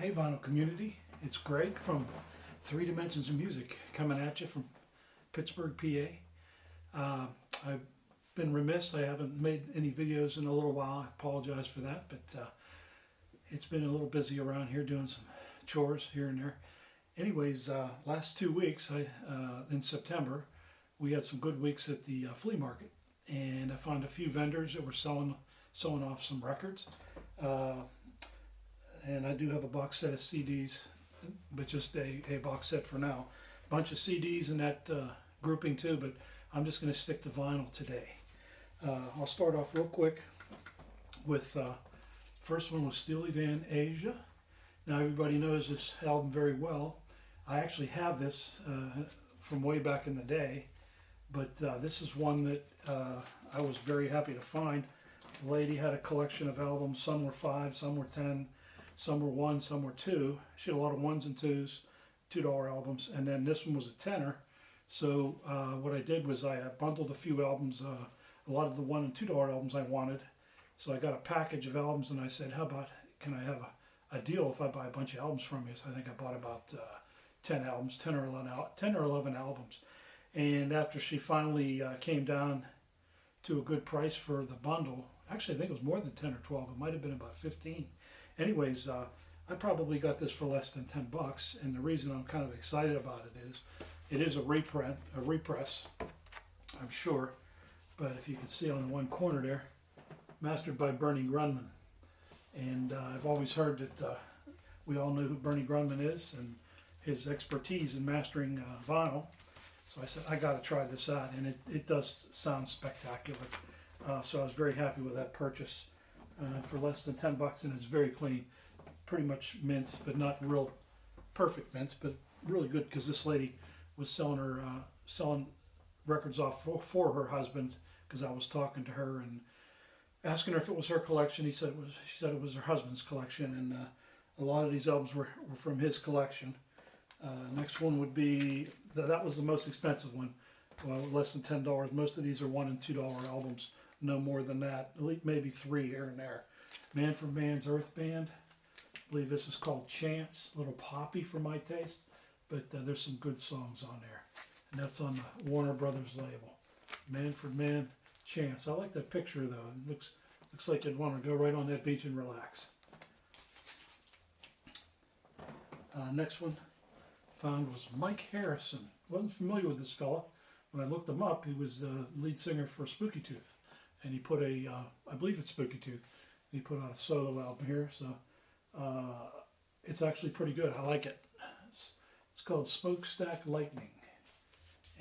Hey vinyl community, it's Greg from Three Dimensions of Music coming at you from Pittsburgh, PA. I've been remiss, I haven't made any videos in a little while, I apologize for that, but it's been a little busy around here doing some chores here and there. Anyways, last 2 weeks, in September, we had some good weeks at the flea market, and I found a few vendors that were selling off some records. And I do have a box set of CDs, but just a box set for now. Bunch of CDs in that grouping too, but I'm just going to stick to vinyl today. I'll start off real quick with first one was Steely Dan Asia. Now everybody knows this album very well. I actually have this from way back in the day, but this is one that I was very happy to find. The lady had a collection of albums. Some were 5, some were 10. Some were 1, some were 2. She had a lot of 1s and 2s, $2 albums, and then this one was a tenner. So what I did was I bundled a few albums, a lot of the $1 and $2 albums I wanted. So I got a package of albums, and I said, how about, can I have a deal if I buy a bunch of albums from you? So I think I bought about 10 albums, 10 or 11 albums. And after she finally came down to a good price for the bundle, actually I think it was more than 10 or 12, it might have been about 15. Anyways, I probably got this for less than $10, and the reason I'm kind of excited about it is a repress, I'm sure. But if you can see on the one corner there, mastered by Bernie Grundman. And I've always heard that we all know who Bernie Grundman is and his expertise in mastering vinyl. So I said, I got to try this out, and it does sound spectacular. So I was very happy with that purchase. For less than $10, and it's very clean, pretty much mint, but not real perfect mint, but really good, because this lady was selling records off for her husband, because I was talking to her and asking her if it was her collection. She said it was her husband's collection, and a lot of these albums were from his collection. Next one would be that was the most expensive one, less than $10. Most of these are $1 and $2 albums. No more than that, at least maybe 3 here and there. Man from Man's Earth Band. I believe this is called Chance. A little poppy for my taste, but there's some good songs on there. And that's on the Warner Brothers label. Man from Man, Chance. I like that picture though. It looks like you'd want to go right on that beach and relax. Next one found was Mike Harrison. Wasn't familiar with this fella. When I looked him up, he was the lead singer for Spooky Tooth. And he put I believe it's Spooky Tooth, he put out a solo album here, so it's actually pretty good. I like it. It's called Smokestack Lightning.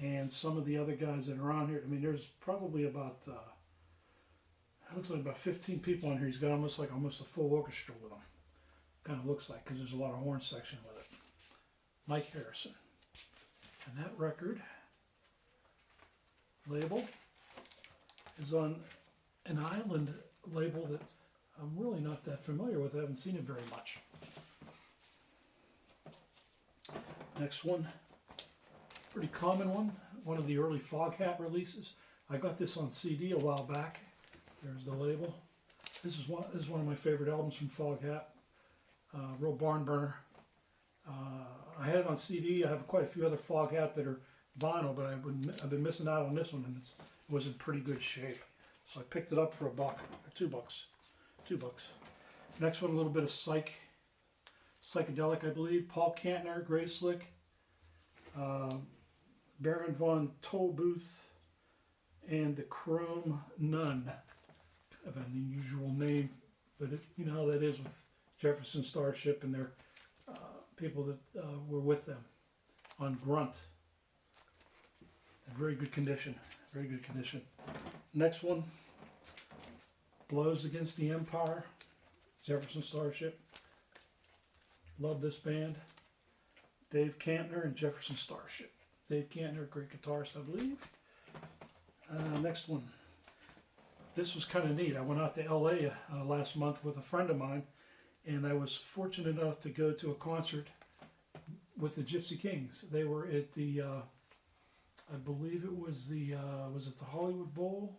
And some of the other guys that are on here, I mean, there's probably about, it looks like about 15 people on here. He's got almost a full orchestra with him. Kind of looks like, because there's a lot of horn section with it. Mike Harrison. And that record label is on an island label that I'm really not that familiar with. I haven't seen it very much. Next one, pretty common one of the early Foghat releases. I got this on CD a while back. There's the label. This is one of my favorite albums from Foghat. Real barn burner. I had it on CD. I have quite a few other Foghat that are vinyl, but I've been missing out on this one, and it was in pretty good shape. So I picked it up for $1 or $2. $2. Next one, a little bit of psychedelic, I believe. Paul Kantner, Gray Slick, Baron von Tolbooth, and the Chrome Nun. Kind of an unusual name, but you know how that is with Jefferson Starship and their people that were with them on Grunt. In very good condition. Very good condition. Next one, Blows Against the Empire, Jefferson Starship. Love this band. Dave Kantner and Jefferson Starship. Dave Kantner, great guitarist, I believe. Next one. This was kind of neat. I went out to LA last month with a friend of mine, and I was fortunate enough to go to a concert with the Gypsy Kings. They were at the I believe it was it the Hollywood Bowl?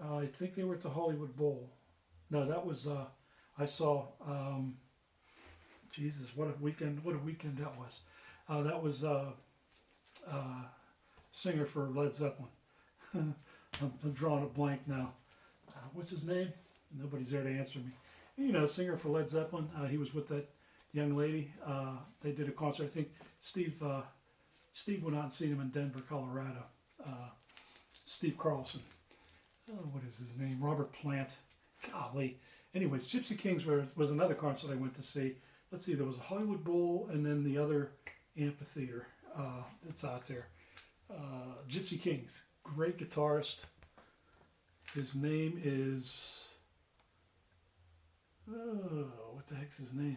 I think they were at the Hollywood Bowl. No, that was, I saw Jesus, what a weekend! What a weekend that was. That was singer for Led Zeppelin. I'm drawing a blank now. What's his name? Nobody's there to answer me. You know, singer for Led Zeppelin. He was with that young lady. They did a concert. I think Steve went out and seen him in Denver, Colorado. Steve Carlson. Oh, what is his name? Robert Plant. Golly. Anyways, Gypsy Kings was another concert I went to see. Let's see, there was a Hollywood Bowl and then the other amphitheater that's out there. Gypsy Kings. Great guitarist. His name is... Oh, what the heck's his name?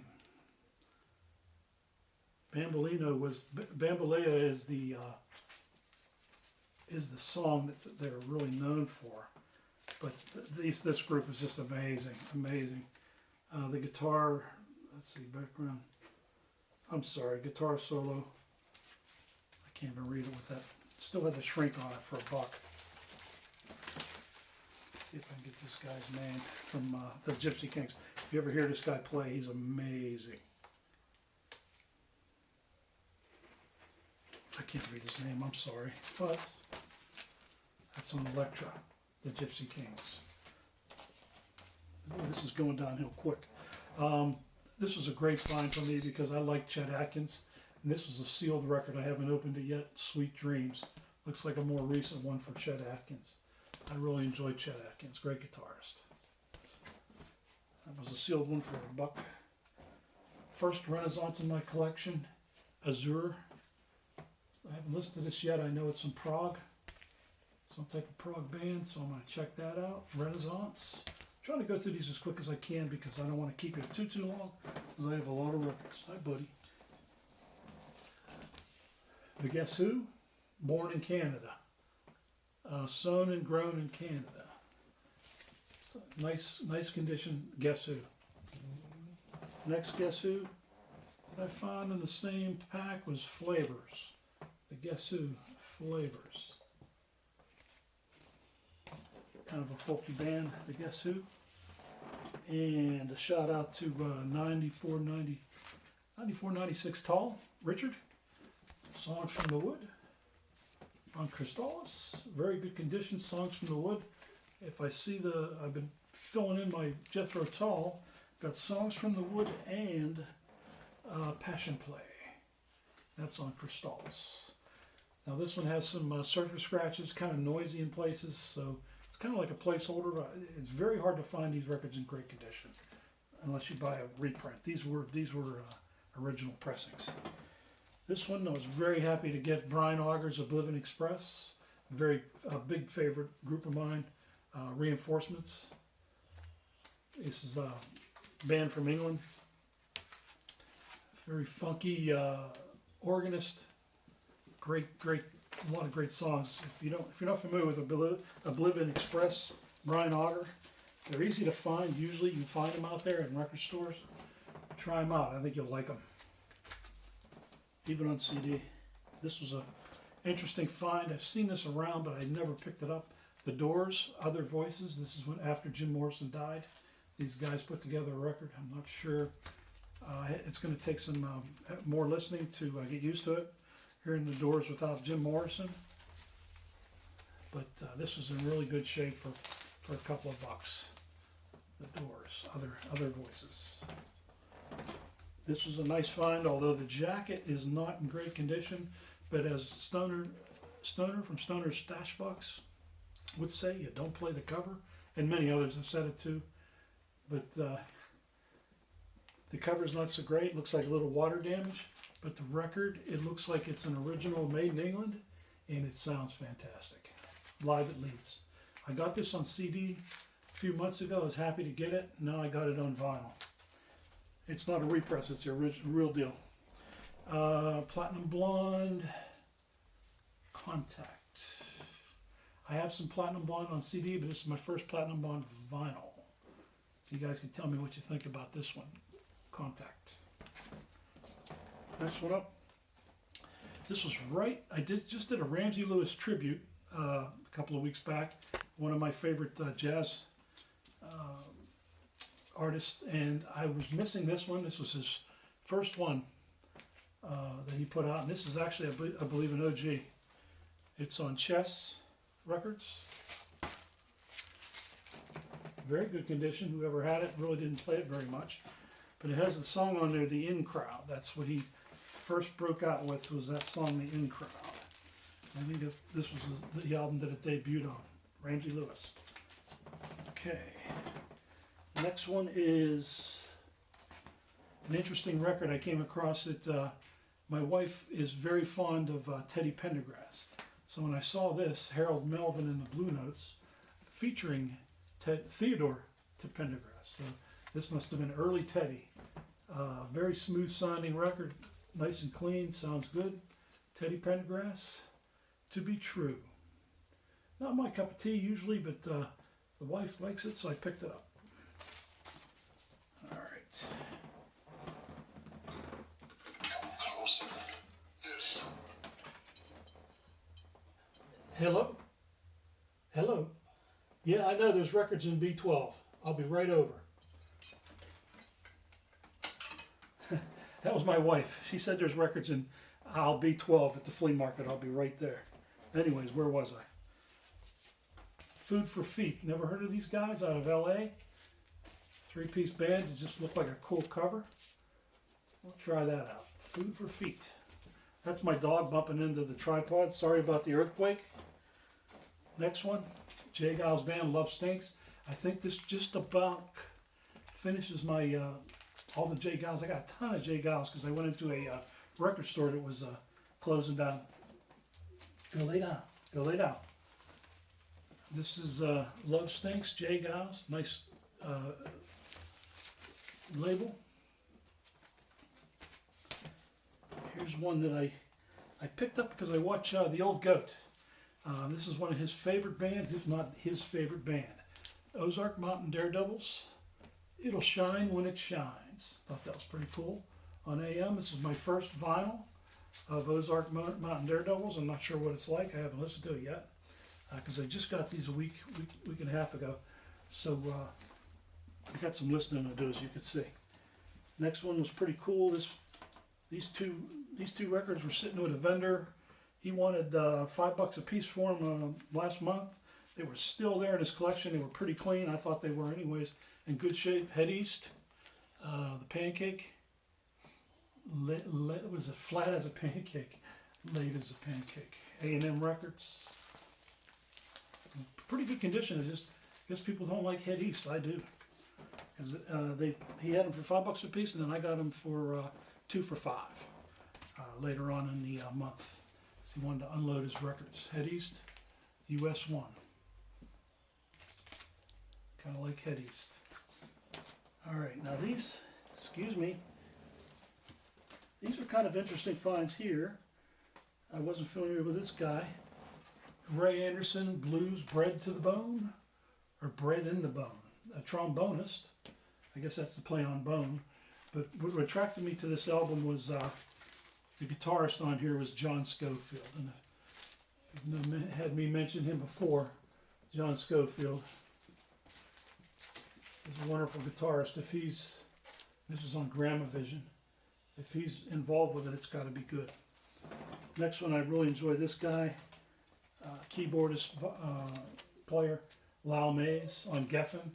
Bambolea is the song that they're really known for. But this group is just amazing, amazing. The guitar, let's see, background. I'm sorry, guitar solo. I can't even read it with that. Still had the shrink on it for $1. See if I can get this guy's name from the Gypsy Kings. If you ever hear this guy play, he's amazing. I can't read his name, I'm sorry. But that's on Elektra, the Gypsy Kings. Oh, this is going downhill quick. This was a great find for me because I like Chet Atkins. And this was a sealed record. I haven't opened it yet. Sweet Dreams. Looks like a more recent one for Chet Atkins. I really enjoy Chet Atkins. Great guitarist. That was a sealed one for $1. First Renaissance in my collection. Azure. I haven't listened to this yet. I know it's from Prague. Some type of prog band, so I'm going to check that out. Renaissance. I'm trying to go through these as quick as I can because I don't want to keep it too long because I have a lot of records. Hi, buddy. The Guess Who? Born in Canada. Sown and grown in Canada. So nice condition. Guess Who? Next Guess Who that I found in the same pack was Flavors. The Guess Who? Flavors. Kind of a folky band, the Guess Who. And a shout out to 9496 Tall, Richard. Songs from the Wood. On Crystallis. Very good condition, Songs from the Wood. If I see I've been filling in my Jethro Tull. Got Songs from the Wood and Passion Play. That's on Crystallis. Now this one has some surface scratches, kind of noisy in places, so kind of like a placeholder. It's very hard to find these records in great condition unless you buy a reprint. These were original pressings. This one I was very happy to get. Brian Auger's Oblivion Express, a big favorite group of mine. Reinforcements. This is a band from England. Very funky organist. Great. A lot of great songs. If you're not familiar with Oblivion Express, Brian Auger, they're easy to find. Usually you can find them out there in record stores. Try them out. I think you'll like them. Even on CD. This was an interesting find. I've seen this around, but I never picked it up. The Doors, Other Voices. This is when after Jim Morrison died. These guys put together a record. I'm not sure. It's going to take some more listening to get used to it. Hearing the Doors without Jim Morrison, but this was in really good shape for a couple of $. The Doors, other voices. This was a nice find, although the jacket is not in great condition. But as Stoner from Stoner's Stashbox would say, you don't play the cover, and many others have said it too. But the cover's not so great. It looks like a little water damage. But the record, it looks like it's an original made in England, and it sounds fantastic. Live it leads. I got this on CD a few months ago. I was happy to get it. Now I got it on vinyl. It's not a repress, it's the real deal. Platinum Blonde, Contact. I have some Platinum Blonde on CD, but this is my first Platinum Blonde vinyl. So you guys can tell me what you think about this one. Contact. Next one up. This was I just did a Ramsey Lewis tribute a couple of weeks back. One of my favorite jazz artists, and I was missing this one. This was his first one that he put out, and this is actually, I believe, an OG. It's on Chess Records. Very good condition. Whoever had it really didn't play it very much. But it has the song on there, The In Crowd. That's what he first broke out with, was that song, The In Crowd. I think this was the album that it debuted on, Ramsey Lewis. Okay. Next one is an interesting record I came across. My wife is very fond of Teddy Pendergrass. So when I saw this, Harold Melvin and the Blue Notes, featuring Theodore Pendergrass. So this must have been early Teddy. Very smooth sounding record, nice and clean, sounds good. Teddy Pendergrass, To Be True. Not my cup of tea usually, but the wife likes it, so I picked it up. All right. Hello? Hello? Yeah, I know there's records in B12. I'll be right over. That was my wife. She said there's records in aisle B12 at the flea market. I'll be right there. Anyways, where was I? Food for Feet. Never heard of these guys? Out of LA. Three-piece band. It just looked like a cool cover. We'll try that out. Food for Feet. That's my dog bumping into the tripod. Sorry about the earthquake. Next one. Jay Giles Band, Love Stinks. I think this just about finishes my all the Jay Giles. I got a ton of Jay Giles because I went into a record store that was closing down. Go lay down. Go lay down. This is Love Stinks, Jay Giles. Nice label. Here's one that I picked up because I watch The Old Goat. This is one of his favorite bands, if not his favorite band. Ozark Mountain Daredevils. It'll Shine When It Shines. Thought that was pretty cool. On AM, this is my first vinyl of Ozark Mountain Daredevils. I'm not sure what it's like. I haven't listened to it yet because I just got these a week and a half ago. So I got some listening to do, as you can see. Next one was pretty cool. These two records were sitting with a vendor. He wanted $5 a piece for them last month. They were still there in his collection. They were pretty clean. I thought they were anyways. In good shape. Head East. The Pancake. Was it Flat as a Pancake? Late as a Pancake. A&M Records. Pretty good condition. I guess people don't like Head East. I do. He had them for $5 a piece, and then I got them for 2 for $5 later on in the month. So he wanted to unload his records. Head East, US 1. Kind of like Head East. All right, now these, excuse me, these are kind of interesting finds here. I wasn't familiar with this guy. Ray Anderson, Blues, Bred to the Bone, or Bred in the Bone. A trombonist. I guess that's the play on bone. But what attracted me to this album was the guitarist on here was John Scofield. And if you've had me mention him before, John Scofield is a wonderful guitarist. This is on Gramavision. If he's involved with it, it's got to be good. Next one, I really enjoy this guy, keyboardist, player, Lyle Mays on Geffen.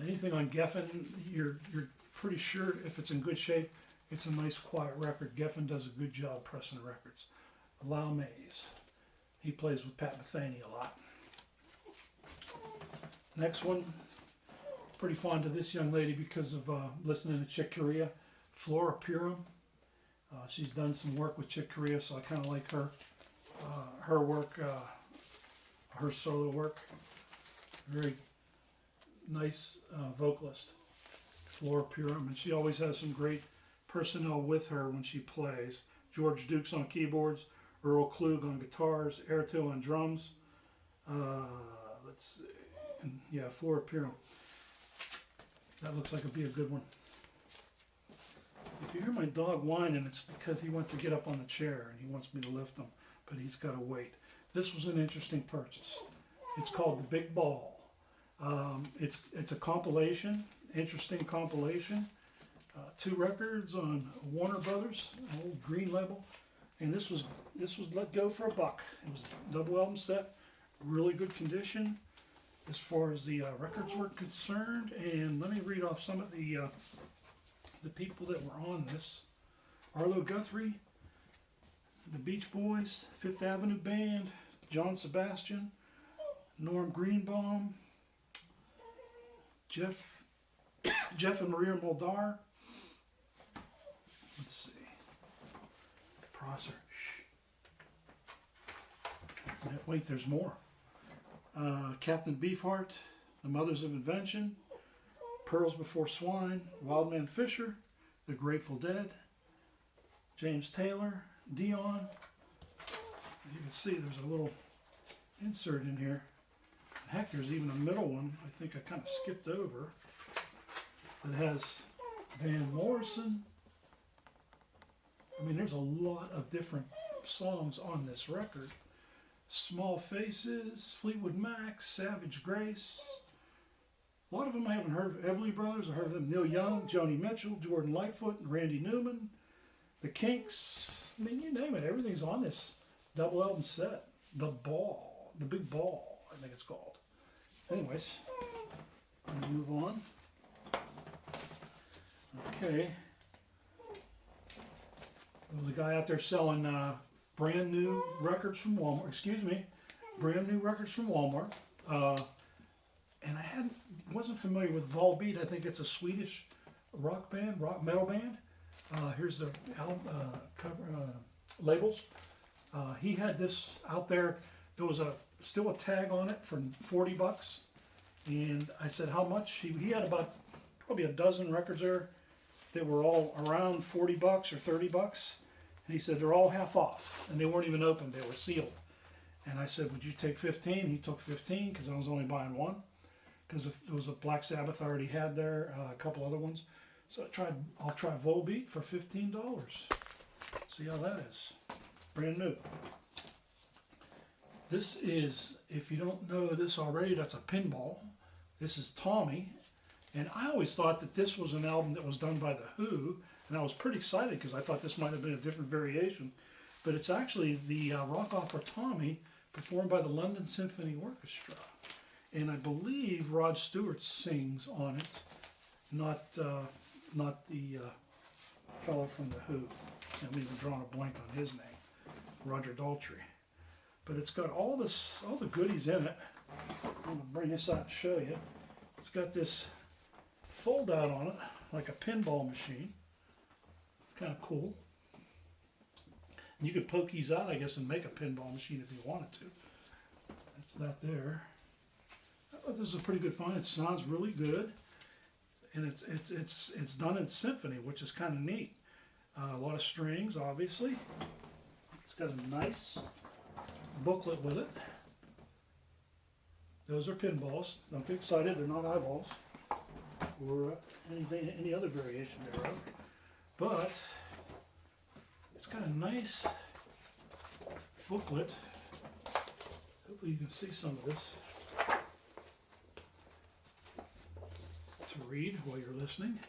Anything on Geffen, you're pretty sure if it's in good shape, it's a nice quiet record. Geffen does a good job pressing records. Lyle Mays, he plays with Pat Metheny a lot. Next one, pretty fond of this young lady because of listening to Chick Corea, Flora Purim. She's done some work with Chick Corea, so I kind of like her work, her solo work. Very nice vocalist, Flora Purim, and she always has some great personnel with her when she plays. George Dukes on keyboards, Earl Klug on guitars, Airto on drums. Let's see, and yeah, Flora Purim. That looks like it'd be a good one. If you hear my dog whining, it's because he wants to get up on the chair and he wants me to lift him, but he's got to wait. This was an interesting purchase. It's called The Big Ball. It's a compilation, interesting compilation. 2 records on Warner Brothers, an old green label, and this was let go for $1. It was a double album set, really good condition as far as the records were concerned. And let me read off some of the people that were on this: Arlo Guthrie, the Beach Boys, Fifth Avenue Band, John Sebastian, Norm Greenbaum, Jeff and Maria Muldaur. Let's see. Prosser. Shh. Wait, there's more. Captain Beefheart, The Mothers of Invention, Pearls Before Swine, Wildman Fisher, The Grateful Dead, James Taylor, Dion. You can see there's a little insert in here. Heck, there's even a middle one I think I kind of skipped over. It has Van Morrison. I mean, there's a lot of different songs on this record. Small Faces, Fleetwood Mac, Savage Grace. A lot of them I haven't heard of. Everly Brothers, I heard of them. Neil Young, Joni Mitchell, Jordan Lightfoot, and Randy Newman. The Kinks. I mean, you name it. Everything's on this double album set. The Ball. The Big Ball, I think it's called. Anyways, I'm going to move on. Okay. There was a guy out there selling brand new records from Walmart. Excuse me, brand new records from Walmart. And I wasn't familiar with Volbeat. I think it's a Swedish rock metal band. Here's the album cover labels. He had this out there. There was still a tag on it for $40, and I said, how much? He had about probably a dozen records there that were all around $40 or $30, and he said they're all half off, and they weren't even opened, they were sealed. And I said, would you take 15? He took 15 because I was only buying one, because there was a Black Sabbath I already had there, a couple other ones. So I'll try Volbeat for $15. See how that is, brand new. This is, if you don't know this already, that's a pinball. This is Tommy. And I always thought that this was an album that was done by The Who. And I was pretty excited because I thought this might have been a different variation. But it's actually the rock opera Tommy performed by the London Symphony Orchestra. And I believe Rod Stewart sings on it, not the fellow from The Who. I'm even drawing a blank on his name, Roger Daltrey. But it's got all the goodies in it. I'm going to bring this out and show you. It's got this fold out on it, like a pinball machine. Kind of cool. And you could poke these out, I guess, and make a pinball machine if you wanted to. That's that there. I thought this was a pretty good find. It sounds really good. And it's done in symphony, which is kind of neat. A lot of strings, obviously. It's got a nice booklet with it. Those are pinballs. Don't get excited, they're not eyeballs or any other variation thereof. But it's got a nice booklet. Hopefully you can see some of this to read while you're listening.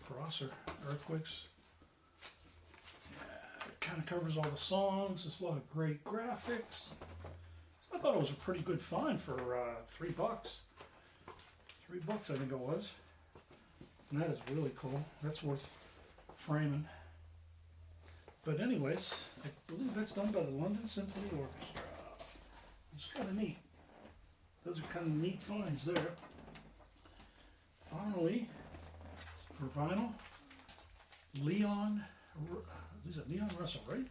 Prosser, Earthquakes. Kind of covers all the songs. There's a lot of great graphics. So I thought it was a pretty good find for $3. $3, I think it was. And that is really cool. That's worth framing. But anyways, I believe that's done by the London Symphony Orchestra. It's kind of neat. Those are kind of neat finds there. Finally, for vinyl, Leon. Is it Leon Russell, right?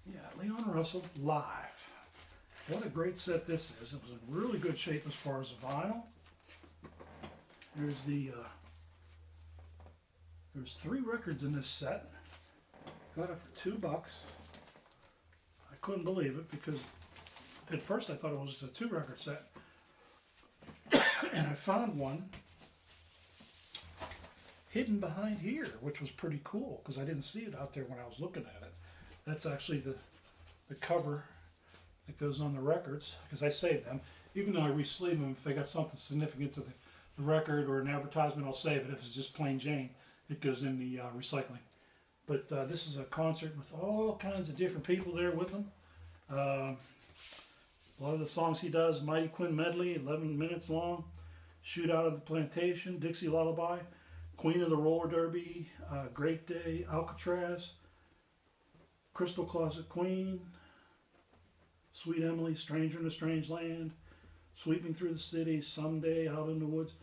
Yeah, Leon Russell live. What a great set this is. It was in really good shape as far as the vinyl. There's there's 3 records in this set. Got it for $2. I couldn't believe it because at first I thought it was a 2-record set. And I found one hidden behind here, which was pretty cool because I didn't see it out there when I was looking at it. That's actually the cover that goes on the records, because I saved them. Even though I re-sleeve them, if they got something significant to the record or an advertisement, I'll save it. If it's just plain Jane, it goes in the recycling. But this is a concert with all kinds of different people there with him. A lot of the songs he does: Mighty Quinn Medley, 11 minutes long; Shootout of the Plantation, Dixie Lullaby, Queen of the Roller Derby, Great Day, Alcatraz, Crystal Closet Queen, Sweet Emily, Stranger in a Strange Land, Sweeping Through the City, Someday, Out in the Woods.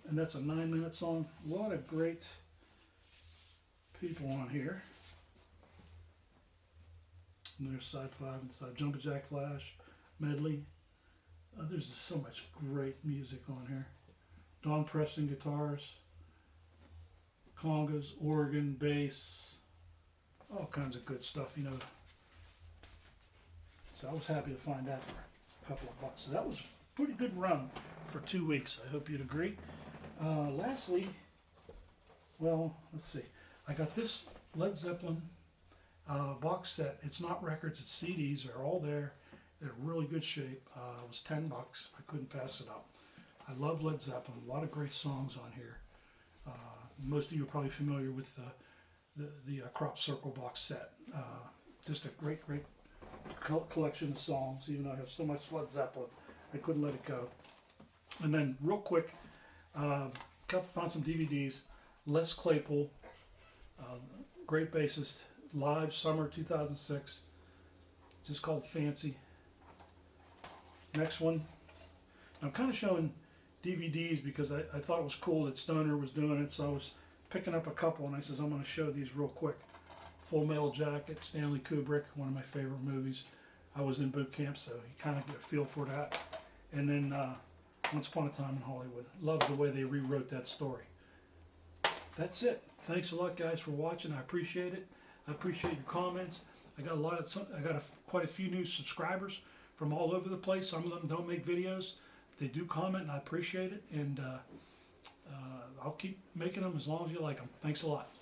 And that's a 9-minute song. A lot of great people on here. And there's side 5 and side Jumpin' Jack Flash, Medley. There's just so much great music on here. Don Preston guitars, congas, organ, bass, all kinds of good stuff, you know. So I was happy to find that for a couple of bucks. So that was a pretty good run for 2 weeks. I hope you'd agree. Lastly, well, let's see. I got this Led Zeppelin box set. It's not records, it's CDs. They're all there. They're in really good shape. It was $10. I couldn't pass it up. I love Led Zeppelin. A lot of great songs on here. Most of you are probably familiar with the Crop Circle box set. Just a great collection of songs. Even though I have so much Led Zeppelin, I couldn't let it go. And then real quick, found some DVDs. Les Claypool, great bassist, live summer 2006. Just called Fancy. Next one. I'm kind of showing DVDs because I thought it was cool that Stoner was doing it, so I was picking up a couple, and I says I'm going to show these real quick. Full Metal Jacket, Stanley Kubrick, one of my favorite movies. I was in boot camp, so you kind of get a feel for that. And then Once Upon a Time in Hollywood. Love the way they rewrote that story. That's it. Thanks a lot, guys, for watching. I appreciate it. I appreciate your comments. I got quite a few new subscribers from all over the place. Some of them don't make videos. They do comment, and I appreciate it. And I'll keep making them as long as you like them. Thanks a lot.